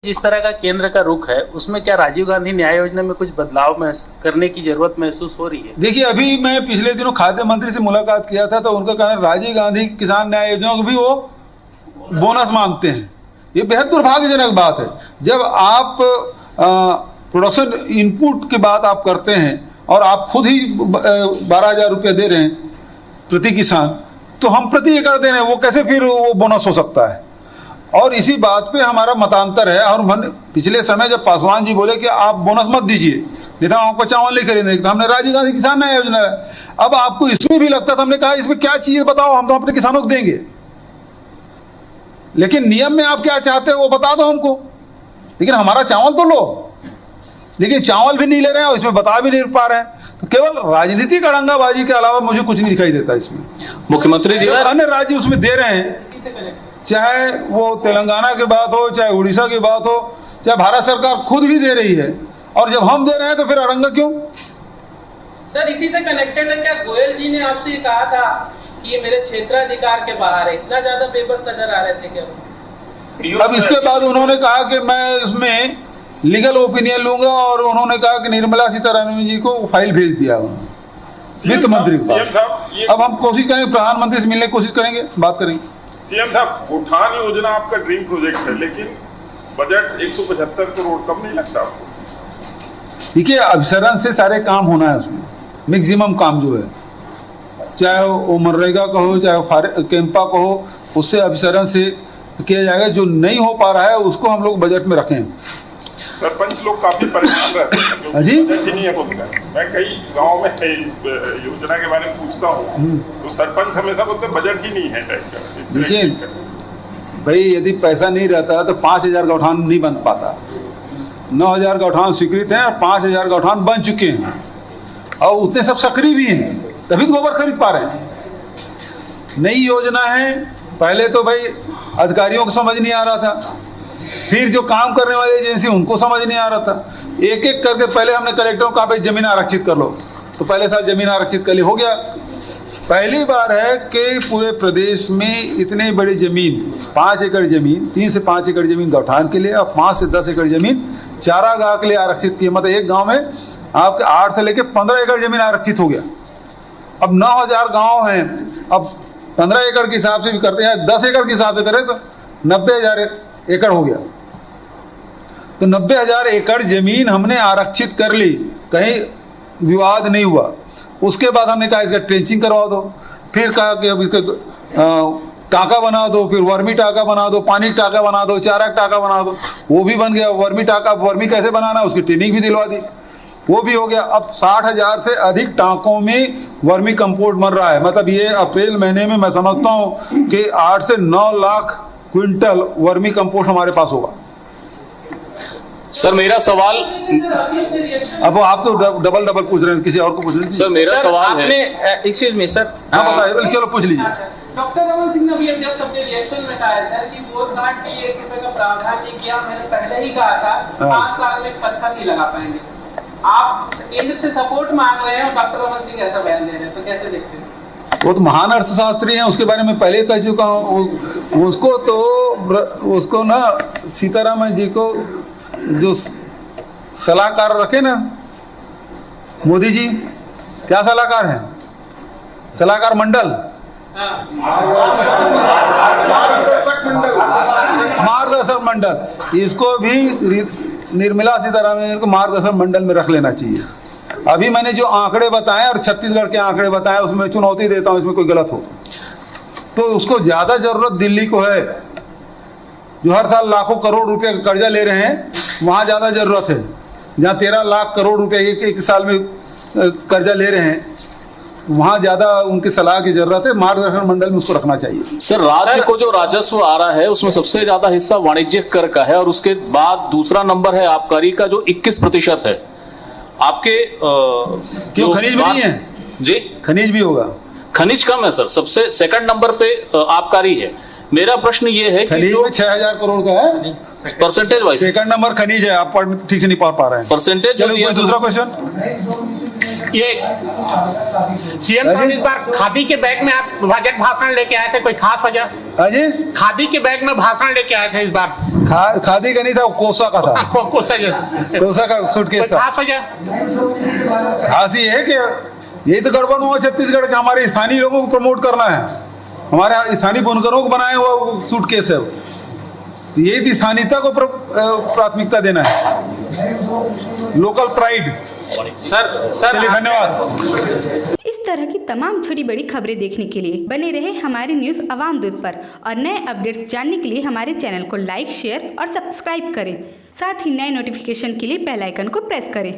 जिस तरह का केंद्र का रुख है उसमें क्या राजीव गांधी न्याय योजना में कुछ बदलाव करने की जरूरत महसूस हो रही है? देखिए, अभी मैं पिछले दिनों खाद्य मंत्री से मुलाकात किया था तो उनका कहना राजीव गांधी किसान न्याय योजना को भी वो बोनस मांगते हैं। ये बेहद दुर्भाग्यजनक बात है। जब आप प्रोडक्शन इनपुट की बात आप करते हैं और आप खुद ही 12,000 रुपये दे रहे हैं प्रति किसान, तो हम प्रति एकड़ दे रहे हैं, वो कैसे फिर वो बोनस हो सकता है? और इसी बात पे हमारा मतांतर है। और पिछले समय जब पासवान जी बोले कि आप बोनस मत दीजिए, नहीं तो आपको चावल नहीं खरीदेंगे, तो हमने राजीव गांधी किसान न्याय योजना है। अब आपको इसमें भी लगता था, हमने कहा इसमें क्या चीज़ बताओ, हम तो अपने किसानों को देंगे, लेकिन नियम में आप क्या चाहते हो वो बता दो हमको, लेकिन हमारा चावल तो लो। लेकिन चावल भी नहीं ले रहे हैं और इसमें बता भी नहीं पा रहे हैं। तो केवल राजनीतिक अड़ंगाबाजी के अलावा मुझे कुछ नहीं दिखाई देता इसमें। मुख्यमंत्री जी अन्य राज्य उसमें दे रहे हैं, चाहे वो तेलंगाना की बात हो, चाहे उड़ीसा की बात हो, चाहे भारत सरकार खुद भी दे रही है, और जब हम दे रहे हैं तो फिर अड़ंगा क्यों? सर, इसी से कनेक्टेड है क्या, गोयल जी ने आपसे कहा था कि ये मेरे क्षेत्राधिकार के बाहर है, इतना ज्यादा बेबस नजर आ रहे थे क्या? अब इसके बाद उन्होंने कहा कि मैं इसमें लीगल ओपिनियन लूंगा, और उन्होंने कहा कि निर्मला सीतारमण जी को फाइल भेज दिया वित्त मंत्री को। अब हम कोशिश करेंगे, प्रधानमंत्री से मिलने की कोशिश करेंगे, बात करेंगे। सीएम साहब, उठान योजना आपका ड्रीम प्रोजेक्ट है, लेकिन बजट 175 करोड़ कम नहीं लगता आपको? देखिए, अभिसरण से सारे काम होना है, उसमें मैक्सिमम काम जो है, चाहे वो मनरेगा का हो, चाहे कैंपा का हो, उससे अभिसरण से किया जाएगा। जो नहीं हो पा रहा है उसको हम लोग बजट में रखें। सरपंच लोग काफी परेशान रहते हैं, जी, बजट ही नहीं है बोलते हैं। मैं कई गाँव में इस योजना के बारे में पूछता हूँ तो सरपंच हमेशा बोलते हैं बजट ही नहीं है टाइप का। देखिए भाई, यदि पैसा नहीं रहता तो 5,000 गौठान नहीं बन पाता। 9,000 गौठान स्वीकृत हैं और 5,000 गौठान बन चुके हैं, और उतने सब सक्रिय भी हैं, तभी तो गोबर खरीद पा रहे हैं। नई योजना है, पहले तो भाई अधिकारियों को समझ नहीं आ रहा था, फिर जो काम करने वाली एजेंसी उनको समझ नहीं आ रहा था। एक एक करके पहले हमने कलेक्टरों को कहा भाई जमीन आरक्षित कर लो, तो पहले साल जमीन आरक्षित कर ली, हो गया। पहली बार है कि पूरे प्रदेश में इतनी बड़ी जमीन, 5 एकड़ जमीन, 3 से 5 एकड़ जमीन गौठान के लिए और 5 से 10 एकड़ जमीन चारागाह के लिए आरक्षित की। मतलब एक गांव में आपके 8 से लेकर 15 एकड़ जमीन आरक्षित हो गया। अब 9,000 गांव हैं, अब 15 एकड़ के हिसाब से भी करते हैं, 10 एकड़ के हिसाब से करें तो 90,000 एकड़ हो गया। तो 90,000 एकड़ जमीन हमने आरक्षित कर ली, कहीं विवाद नहीं हुआ। उसके बाद हमने कहा इसका ट्रेंचिंग करवा दो, फिर कहा कि अब इसका टाका बना दो, फिर वर्मी टाका बना दो, पानी का टाका बना दो, चारा का टाका बना दो, वो भी बन गया। वर्मी टाका, वर्मी कैसे बनाना उसकी ट्रेनिंग भी दिलवा दी, वो भी हो गया। अब 60,000 से अधिक टाँकों में वर्मी कंपोस्ट बन रहा है। मतलब ये अप्रैल महीने में मैं समझता हूँ कि 8 से 9 लाख क्विंटल वर्मी कंपोस्ट हमारे पास होगा। सर मेरा सवाल, अब आप तो डबल पूछ रहे हैं, किसी और को पूछ रहे हैं। सर मेरा सवाल है, एक्सक्यूज मी सर, हाँ बताइए, चलो पूछ लीजिए। डॉक्टर रमन सिंह ने अभी जस्ट अपने रिएक्शन में कहा है सर कि वोट कार्ड के लिए ₹1 का प्रावधान नहीं किया। मैंने पहले ही कहा था 5 साल में पत्थर नहीं लगा पाएंगे। आप केंद्र से सपोर्ट मांग रहे हैं और डॉक्टर रमन सिंह ऐसा बयान दे रहे हैं, तो कैसे देखते हैं? वो तो महान अर्थशास्त्री हैं, उसके बारे में पहले कह चुका हूँ। उसको ना सीतारामन जी को जो सलाहकार रखे ना मोदी जी, क्या सलाहकार हैं, सलाहकार मंडल, मार्गदर्शक मंडल, इसको भी निर्मला सीतारमण को मार्गदर्शक मंडल में रख लेना चाहिए। अभी मैंने जो आंकड़े बताए और छत्तीसगढ़ के आंकड़े बताए, उसमें चुनौती देता हूँ, इसमें कोई गलत हो तो उसको ज़्यादा ज़रूरत दिल्ली को है, जो हर साल लाखों करोड़ रुपए का कर्जा ले रहे हैं, वहाँ ज़्यादा ज़रूरत है। जहाँ 13 लाख करोड़ रुपए एक साल में कर्जा ले रहे हैं, वहाँ ज़्यादा उनकी सलाह की जरूरत है। मार्गदर्शन मंडल में उसको रखना चाहिए। सर राज्य को जो राजस्व आ रहा है उसमें सबसे ज्यादा हिस्सा वाणिज्यिक कर का है, और उसके बाद दूसरा नंबर है आबकारी का जो 21% है। आपके क्यों खनिज भी नहीं है? जी खनिज भी होगा, खनिज कम है सर, सबसे सेकंड नंबर पे आबकारी है। मेरा प्रश्न ये है खनिज में 6,000 करोड़ का है परसेंटेज वाइज, सेकंड नंबर खनिज है। आप ठीक से नहीं पढ़ पा रहे हैं, परसेंटेज। दूसरा क्वेश्चन ये सीएम साहब इस बार खादी के बैग में आप बजट भाषण लेके आए थे, कोई खास वजह? अजय खादी के बैग में भाषण लेके आए थे इस बार? खादी का नहीं था, कोसा का था। कोसा का सूटकेस था। खास वजह? खास ये है कि यही तो गड़बड़ हुआ छत्तीसगढ़ के, हमारे स्थानीय लोगों को प्रमोट करना है, हमारे स्थानीय बुनकरों को बनाया हुआ सूटकेस है, तो यही थी स्थानीयता को प्राथमिकता देना है, लोकल प्राइड। सर धन्यवाद। इस तरह की तमाम छोटी बड़ी खबरें देखने के लिए बने रहे हमारे न्यूज़ अवाम दूत पर, और नए अपडेट्स जानने के लिए हमारे चैनल को लाइक, शेयर और सब्सक्राइब करें। साथ ही नए नोटिफिकेशन के लिए बेल आइकन को प्रेस करें।